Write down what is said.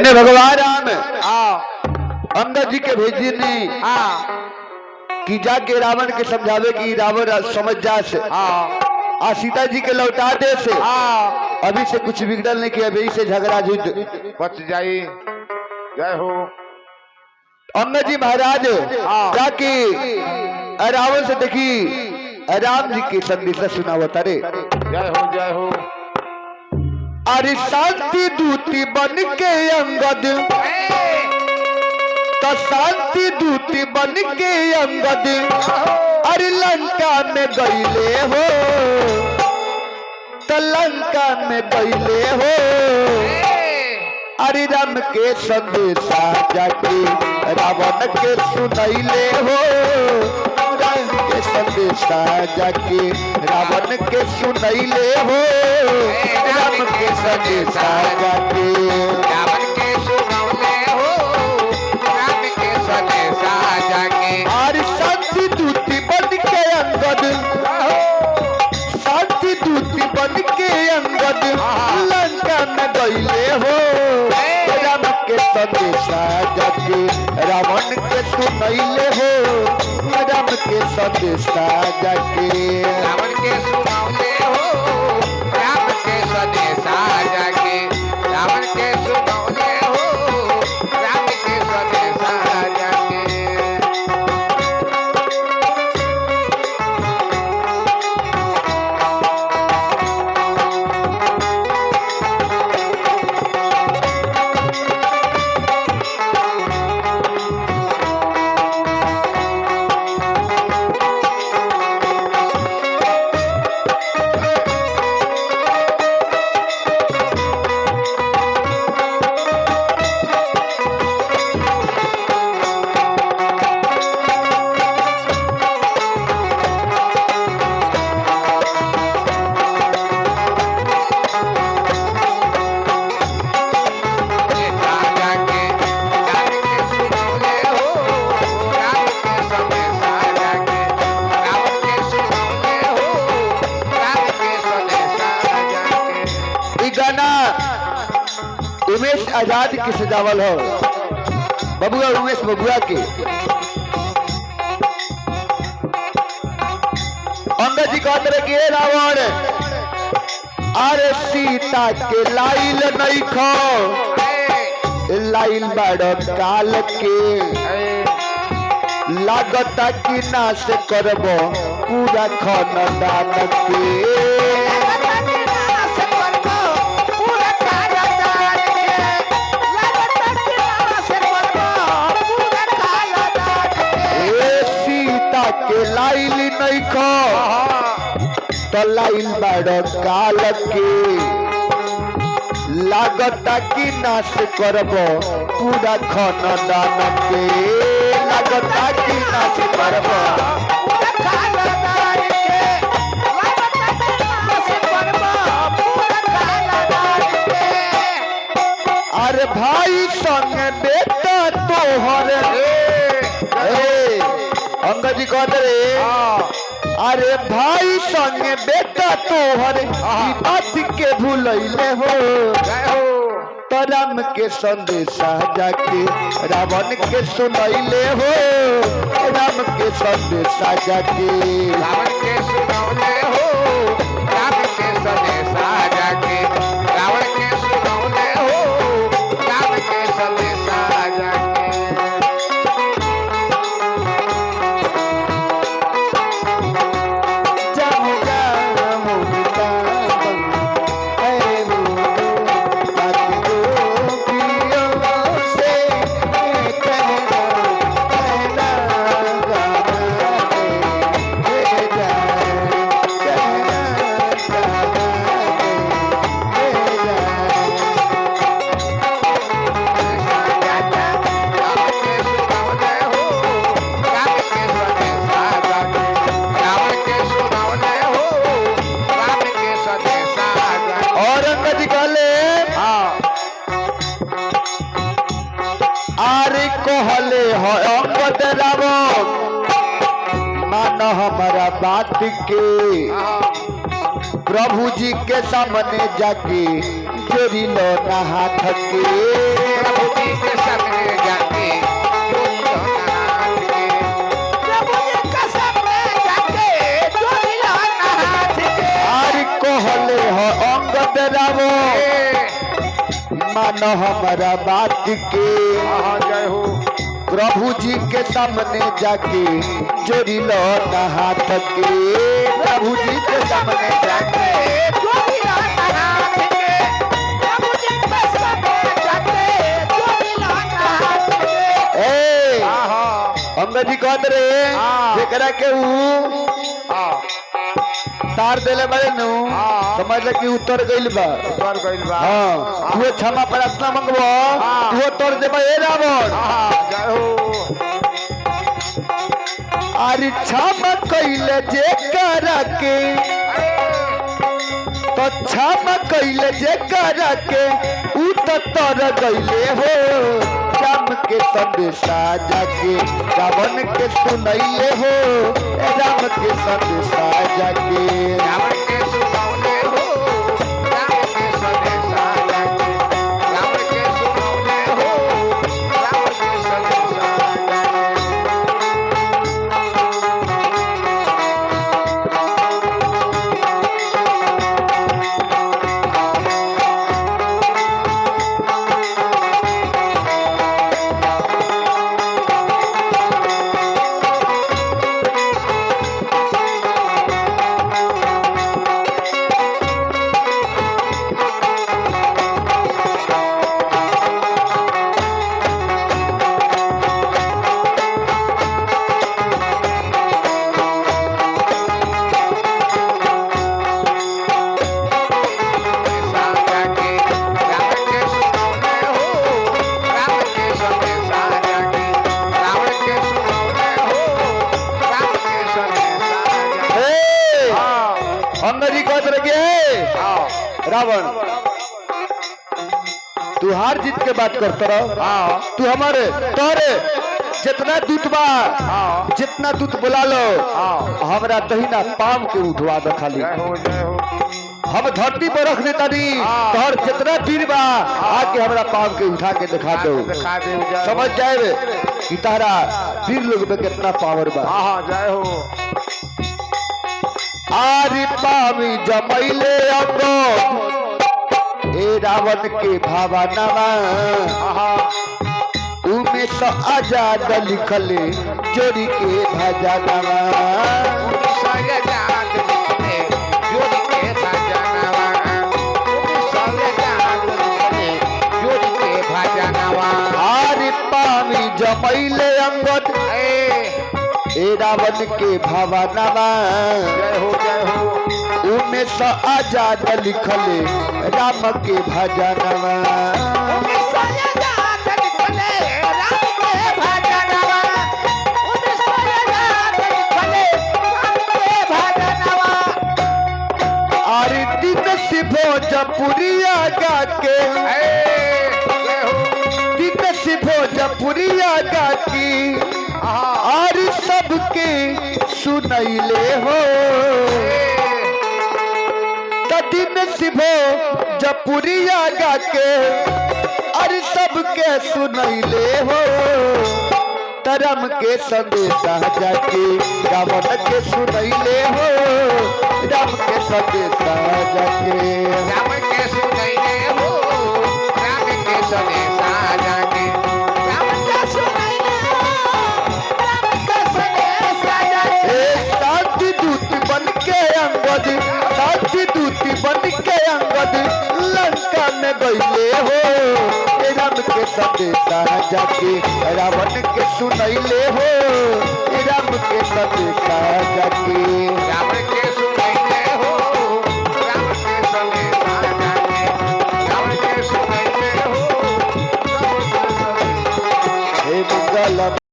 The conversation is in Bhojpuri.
हेने भगवान राम अंगद जी के भेजी ने कि जाके रावण के समझावे कि रावण समझ जा से आ सीता जी के लौटा दे से अभी से कुछ बिगड़ल नहीं कि अभी से झगड़ा युद्ध बच जाई। जय हो अंगद जी महाराज जाके रावण से देखी राम जी के संदेश सुनावता रे। जय हो जय हो। अरे शांति दूती बन के अंगद तो शांति दूती बन के अंगद अरे लंका में गईले हो तो लंका में गईले हो अरे राम के संदेशा जाके रावण के सुनैले हो राम के संदेशा जाके रावण के सुनैले हो राम के संदेशा जाके रावण के सुनौले हो राम के संदेशा जाके। और शांति दूती बन के अंगद शांति दूती बन के अंगद लंका में गईले हो राम के संदेशा जाके रावण के सुनैले हो राम के संदेशा जाके रावण के सुनौले हो राम के संदेशा जाके। रावण के सुनौले हो राम के संदेशा जाके। उमेश आजाद की सजावल हो बबुआ उमेश बबुआ के अंगद जी कहते रहे कि रावण अरे सीता के लाइल नहीं खो लाइल बड़ काल के लागता कि नाश करबो पूरा खानदान के के लाइल नहीं खो तो लाइल बड़ काल के लागता कि नाश करबो पूरा खानदान के लागता कि नाश करबो अरे भाई संग बेटा तोहर अंगद जी कहते रे अरे भाई संग बेटा तोहर बात के भूलैले हो तो राम के संदेशा जाके रावण के सुनैले हो राम के संदेशा जाके रावण के सुनौले हो राम के संदेशा जाके। रावण के सुनौले हो राम के संदेशा जाके। मान हमारा बात के प्रभु जी के सामने जाके जोड़ी लो ना हाथ के मानो हमारा बात के हाँ जय हो प्रभु जी के सामने जाके जोड़ी लो ना हाथ के प्रभु जी के सामने जाके अंग्रेजी कहते रहे जेकरा के तार देले बड़े नु समझ ले कि उतर गइल बा हां तू क्षमा प्रार्थना मंगबो तू तोड़ देबे ए रावण जय हो अरे क्षमा कइले जेकरा के तो क्षमा कइले जेकरा के उ तो तर गइले हो राम के संदेशा जाके रावण के सुनैले हो राम के संदेशा जाके रावण के सुनौले हो राम के संदेशा जाके रावण के सुनौले हो राम के संदेशा अंग्रेजी कहत रहे रावण तू हार जीत के बात करता रहो तू हमारे तोरे जितना दूत बा जितना दूत बुला लो हमरा दहिना पाम के उठवा दो खाली हम धरती पर रख देता नहीं तोहर जितना वीर बा आके हमरा पाम के उठा के दिखा दो समझ जाए कि तारा वीर लोग में कितना पावर बा जय हो आरी पावी जमैले अंगो ए रावण के भावनावा उमे से आजाद लिखले जोड़ी के भजनवा आरी पावी जमैले अंगद ए रावण के भावनावा उमे से आजाद लिखले राम के भजनवा आरी दिन से भोजपुरिया गा के दिन से भोजपुरिया गा की और सबके सुनैले हो दिन सिभो जपुरिया गा के और सबके सुनैले हो तरम के संदेशा जाके रावण के सुनैले हो राम के संदेशा जाके रावण के सुनैले हो राम के संदेशा जाके रावण के सुनैले हो राम के संदेशा जाके शांति दूत बन के अंगद शांति दूत बन के अंगद लंका में गईले हो राम के संदेशा जाके रावण के सुनैले हो राम के संदेशा जाके रावण के